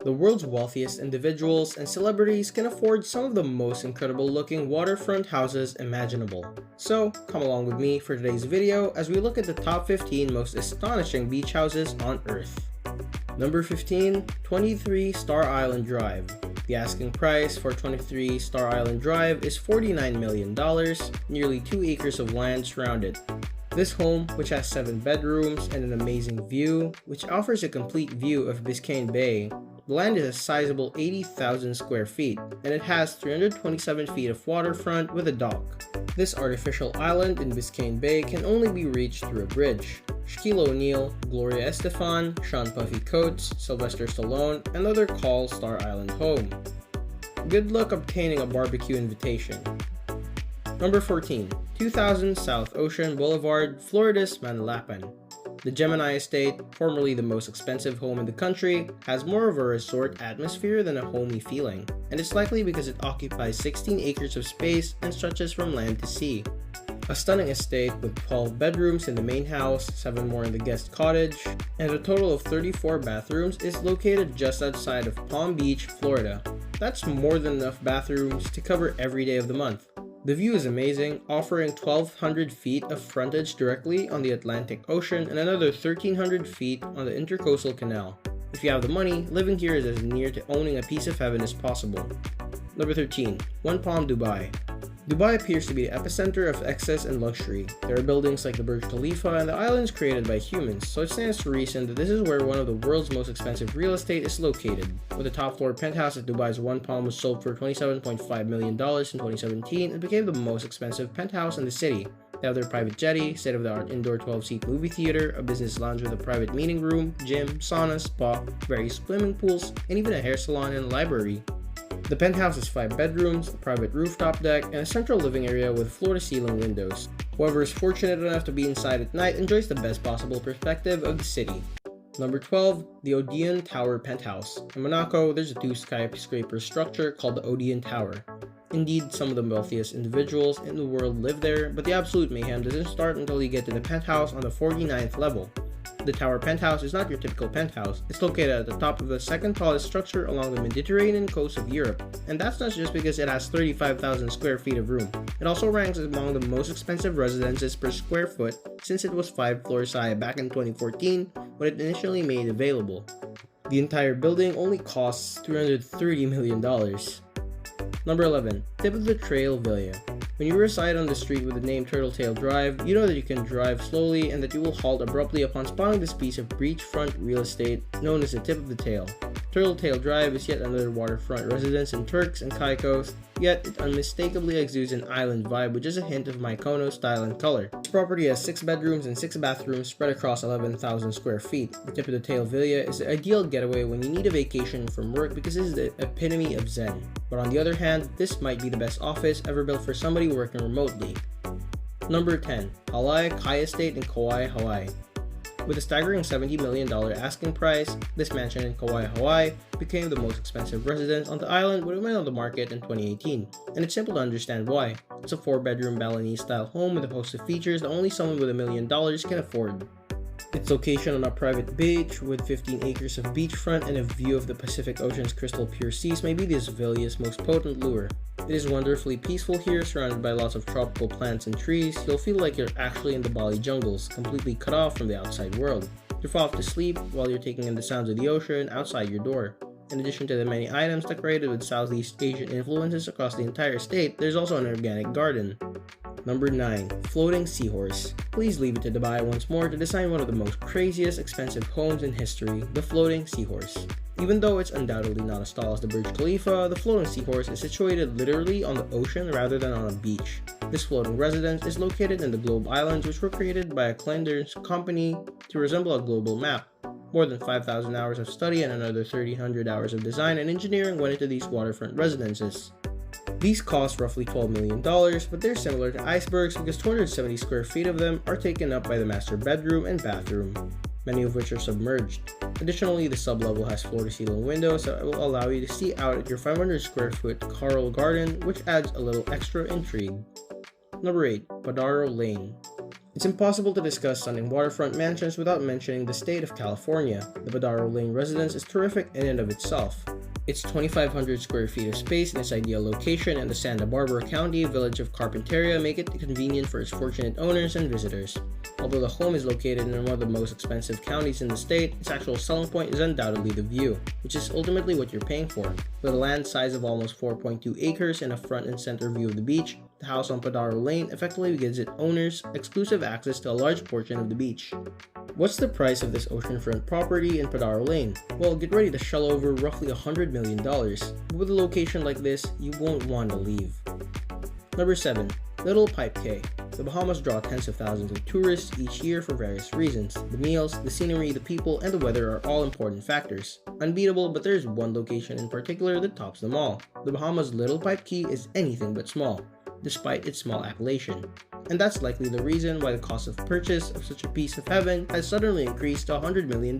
The world's wealthiest individuals and celebrities can afford some of the most incredible looking waterfront houses imaginable. So come along with me for today's video as we look at the top 15 most astonishing beach houses on Earth. Number 15, 23 Star Island Drive. The asking price for 23 Star Island Drive is $49 million, nearly 2 acres of land surrounded. This home, which has 7 bedrooms and an amazing view, which offers a complete view of Biscayne Bay. The land is a sizable 80,000 square feet, and it has 327 feet of waterfront with a dock. This artificial island in Biscayne Bay can only be reached through a bridge. Shaquille O'Neal, Gloria Estefan, Sean Puffy Coates, Sylvester Stallone, and others call Star Island home. Good luck obtaining a barbecue invitation. Number 14, 2000 South Ocean Boulevard, Florida's Manalapan. The Gemini Estate, formerly the most expensive home in the country, has more of a resort atmosphere than a homey feeling, and it's likely because it occupies 16 acres of space and stretches from land to sea. A stunning estate with 12 bedrooms in the main house, 7 more in the guest cottage, and a total of 34 bathrooms is located just outside of Palm Beach, Florida. That's more than enough bathrooms to cover every day of the month. The view is amazing, offering 1,200 feet of frontage directly on the Atlantic Ocean and another 1,300 feet on the Intercoastal Canal. If you have the money, living here is as near to owning a piece of heaven as possible. Number 13. One Palm, Dubai. Dubai appears to be the epicenter of excess and luxury. There are buildings like the Burj Khalifa and the islands created by humans, so it stands to reason that this is where one of the world's most expensive real estate is located. With the top floor penthouse at Dubai's One Palm was sold for $27.5 million in 2017, it became the most expensive penthouse in the city. They have their private jetty, state-of-the-art indoor 12-seat movie theater, a business lounge with a private meeting room, gym, sauna, spa, various swimming pools, and even a hair salon and a library. The penthouse has 5 bedrooms, a private rooftop deck, and a central living area with floor-to-ceiling windows. Whoever is fortunate enough to be inside at night enjoys the best possible perspective of the city. Number 12, the Odeon Tower Penthouse. In Monaco, there's a 2 skyscraper structure called the Odeon Tower. Indeed, some of the wealthiest individuals in the world live there, but the absolute mayhem doesn't start until you get to the penthouse on the 49th level. The tower penthouse is not your typical penthouse. It's located at the top of the second tallest structure along the Mediterranean coast of Europe, and that's not just because it has 35,000 square feet of room. It also ranks among the most expensive residences per square foot since it was 5 floors high back in 2014 when it initially made available. The entire building only costs $330 million. Number 11, Tip of the Trail Villa. When you reside on the street with the name Turtletail Drive, you know that you can drive slowly and that you will halt abruptly upon spotting this piece of beachfront real estate known as the Tip of the Tail. Turtletail Drive is yet another waterfront residence in Turks and Caicos, yet it unmistakably exudes an island vibe with just a hint of Mykonos style and color. This property has 6 bedrooms and 6 bathrooms spread across 11,000 square feet. The Tip of the Tail Villa is the ideal getaway when you need a vacation from work because it is the epitome of zen. But on the other hand, this might be the best office ever built for somebody working remotely. Number 10. Halai Kai Estate in Kauai, Hawaii. With a staggering $70 million asking price, this mansion in Kauai, Hawaii became the most expensive residence on the island when it went on the market in 2018, and it's simple to understand why. It's a 4-bedroom Balinese style home with a host of features that only someone with $1 million can afford. Its location on a private beach with 15 acres of beachfront and a view of the Pacific Ocean's crystal pure seas may be this villa's most potent lure. It is wonderfully peaceful here, surrounded by lots of tropical plants and trees. You'll feel like you're actually in the Bali jungles, completely cut off from the outside world. You fall off to sleep while you're taking in the sounds of the ocean outside your door. In addition to the many items decorated with Southeast Asian influences across the entire state, there's also an organic garden. Number 9. Floating Seahorse. Please leave it to Dubai once more to design one of the most craziest expensive homes in history, the Floating Seahorse. Even though it's undoubtedly not as tall as the Burj Khalifa, the Floating Seahorse is situated literally on the ocean rather than on a beach. This floating residence is located in the Globe Islands, which were created by a Clender's company to resemble a global map. More than 5,000 hours of study and another 1,300 hours of design and engineering went into these waterfront residences. These cost roughly $12 million, but they're similar to icebergs because 270 square feet of them are taken up by the master bedroom and bathroom, many of which are submerged. Additionally, the sublevel has floor-to-ceiling windows that will allow you to see out at your 500 square foot coral garden, which adds a little extra intrigue. Number 8. Padaro Lane. It's impossible to discuss stunning waterfront mansions without mentioning the state of California. The Badaro Lane residence is terrific in and of itself. Its 2,500 square feet of space in its ideal location in the Santa Barbara County village of Carpinteria make it convenient for its fortunate owners and visitors. Although the home is located in one of the most expensive counties in the state, its actual selling point is undoubtedly the view, which is ultimately what you're paying for. With a land size of almost 4.2 acres and a front and center view of the beach, the house on Badaro Lane effectively gives its owners exclusive access to a large portion of the beach. What's the price of this oceanfront property in Badaro Lane? Well, get ready to shell over roughly $100 million. But with a location like this, you won't want to leave. Number 7. Little Pipe Cay. The Bahamas draw tens of thousands of tourists each year for various reasons. The meals, the scenery, the people, and the weather are all important factors. Unbeatable, but there's one location in particular that tops them all. The Bahamas' Little Pipe Cay is anything but small, despite its small appellation. And that's likely the reason why the cost of purchase of such a piece of heaven has suddenly increased to $100 million.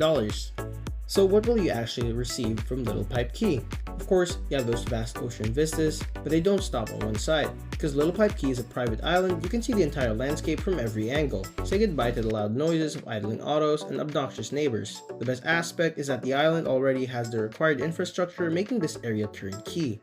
So what will you actually receive from Little Pipe Cay? Of course, you have those vast ocean vistas, but they don't stop on one side. Because Little Pipe Cay is a private island, you can see the entire landscape from every angle. Say goodbye to the loud noises of idling autos and obnoxious neighbors. The best aspect is that the island already has the required infrastructure, making this area turnkey.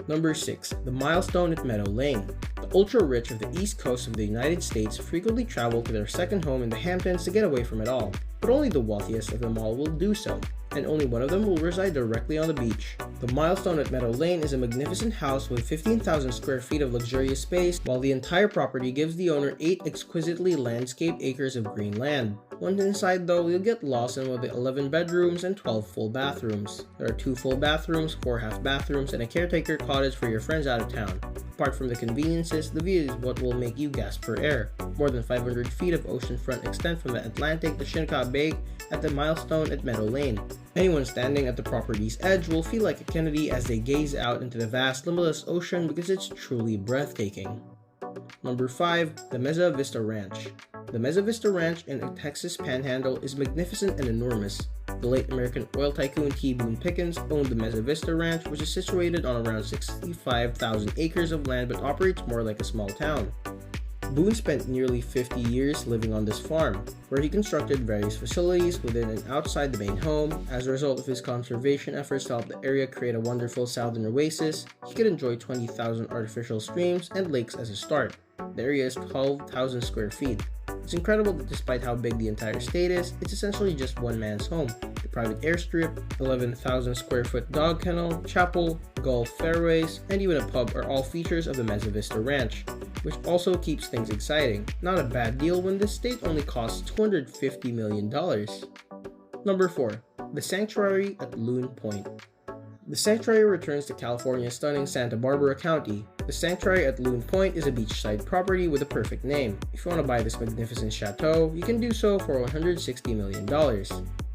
Number 6. The Milestone at Meadow Lane. The ultra-rich of the east coast of the United States frequently travel to their second home in the Hamptons to get away from it all. But only the wealthiest of them all will do so, and only one of them will reside directly on the beach. The Milestone at Meadow Lane is a magnificent house with 15,000 square feet of luxurious space, while the entire property gives the owner 8 exquisitely landscaped acres of green land. Once inside though, you'll get lost in one of the 11 bedrooms and 12 full bathrooms. There are 2 full bathrooms, 4 half bathrooms, and a caretaker cottage for your friends out of town. Apart from the conveniences, the view is what will make you gasp for air. More than 500 feet of oceanfront extend from the Atlantic to Shinnecock Bay at the Milestone at Meadow Lane. Anyone standing at the property's edge will feel like a Kennedy as they gaze out into the vast, limitless ocean because it's truly breathtaking. Number 5. The Mesa Vista Ranch. The Mesa Vista Ranch in the Texas Panhandle is magnificent and enormous. The late American oil tycoon T. Boone Pickens owned the Mesa Vista Ranch, which is situated on around 65,000 acres of land but operates more like a small town. Boone spent nearly 50 years living on this farm, where he constructed various facilities within and outside the main home. As a result of his conservation efforts to help the area create a wonderful southern oasis, he could enjoy 20,000 artificial streams and lakes as a start. The area is 12,000 square feet. It's incredible that despite how big the entire state is, it's essentially just one man's home. The private airstrip, 11,000 square foot dog kennel, chapel, golf fairways, and even a pub are all features of the Mesa Vista Ranch, which also keeps things exciting. Not a bad deal when the state only costs $250 million. Number 4. The Sanctuary at Loon Point. The Sanctuary returns to California's stunning Santa Barbara County. The Sanctuary at Loon Point is a beachside property with a perfect name. If you want to buy this magnificent chateau, you can do so for $160 million.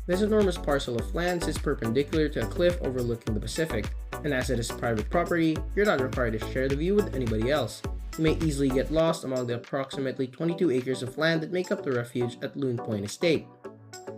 This enormous parcel of land sits perpendicular to a cliff overlooking the Pacific, and as it is private property, you're not required to share the view with anybody else. You may easily get lost among the approximately 22 acres of land that make up the refuge at Loon Point Estate.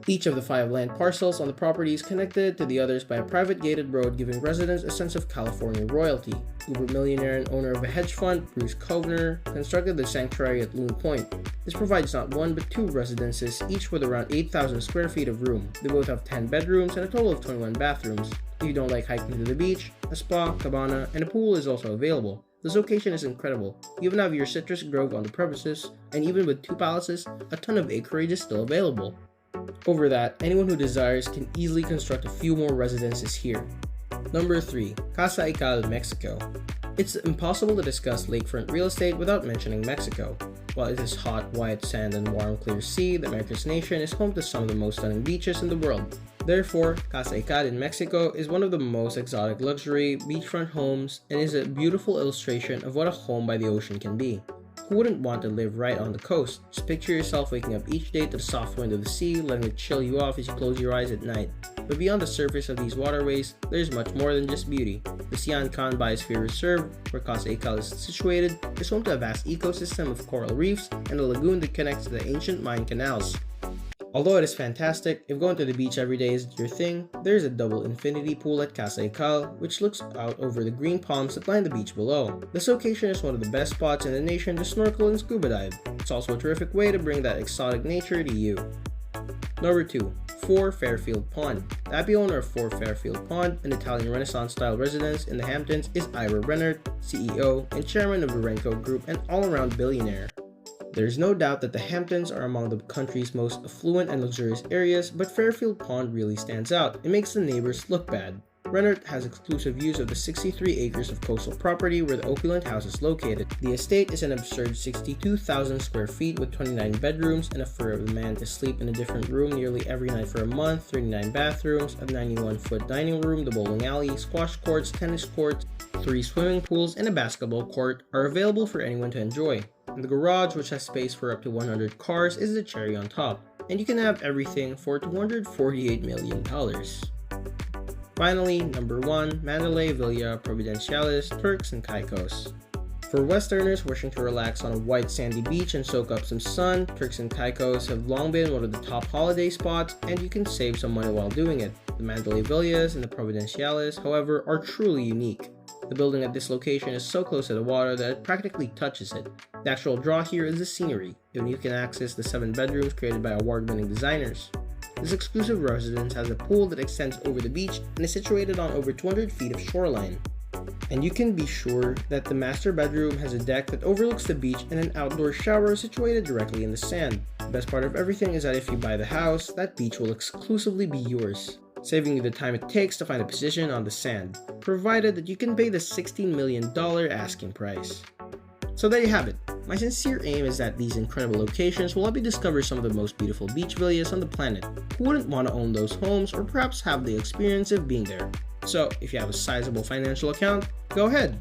Each of the 5 land parcels on the property is connected to the others by a private gated road, giving residents a sense of California royalty. Uber millionaire and owner of a hedge fund, Bruce Kovner, constructed the sanctuary at Loon Point. This provides not 1 but 2 residences, each with around 8,000 square feet of room. They both have 10 bedrooms and a total of 21 bathrooms. If you don't like hiking to the beach, a spa, cabana, and a pool is also available. This location is incredible. You even have your citrus grove on the premises, and even with 2 palaces, a ton of acreage is still available. Over that, anyone who desires can easily construct a few more residences here. Number 3. Casa Ical, Mexico. It's impossible to discuss lakefront real estate without mentioning Mexico. While it is hot, white sand and warm, clear sea, the America's nation is home to some of the most stunning beaches in the world. Therefore, Casa Ical in Mexico is one of the most exotic luxury beachfront homes and is a beautiful illustration of what a home by the ocean can be. Who wouldn't want to live right on the coast? Just picture yourself waking up each day to the soft wind of the sea, letting it chill you off as you close your eyes at night. But beyond the surface of these waterways, there's much more than just beauty. The Sian Khan Biosphere Reserve, where Casa Ical is situated, is home to a vast ecosystem of coral reefs and a lagoon that connects to the ancient Mayan canals. Although it is fantastic, if going to the beach every day isn't your thing, there is a double infinity pool at Casa Cal, which looks out over the green palms that line the beach below. This location is one of the best spots in the nation to snorkel and scuba dive. It's also a terrific way to bring that exotic nature to you. Number 2. Fairfield Pond. The happy owner of Fairfield Pond, an Italian Renaissance-style residence in the Hamptons, is Ira Rennert, CEO and chairman of the Renko Group and all-around billionaire. There's no doubt that the Hamptons are among the country's most affluent and luxurious areas, but Fairfield Pond really stands out. It makes the neighbors look bad. Rennert has exclusive views of the 63 acres of coastal property where the opulent house is located. The estate is an absurd 62,000 square feet with 29 bedrooms, enough for a man to sleep in a different room nearly every night for a month, 39 bathrooms, a 91-foot dining room, the bowling alley, squash courts, tennis courts, 3 swimming pools, and a basketball court are available for anyone to enjoy. And the garage, which has space for up to 100 cars, is the cherry on top. And you can have everything for $248 million. Finally, number 1, Mandalay Villa Providenciales, Turks and Caicos. For Westerners wishing to relax on a white sandy beach and soak up some sun, Turks and Caicos have long been one of the top holiday spots, and you can save some money while doing it. The Mandalay Villas and the Providenciales, however, are truly unique. The building at this location is so close to the water that it practically touches it. The actual draw here is the scenery, and you can access the 7 bedrooms created by award-winning designers. This exclusive residence has a pool that extends over the beach and is situated on over 200 feet of shoreline. And you can be sure that the master bedroom has a deck that overlooks the beach and an outdoor shower situated directly in the sand. The best part of everything is that if you buy the house, that beach will exclusively be yours, saving you the time it takes to find a position on the sand, provided that you can pay the $16 million asking price. So there you have it. My sincere aim is that these incredible locations will help you discover some of the most beautiful beach villas on the planet. Who wouldn't want to own those homes or perhaps have the experience of being there? So if you have a sizable financial account, go ahead.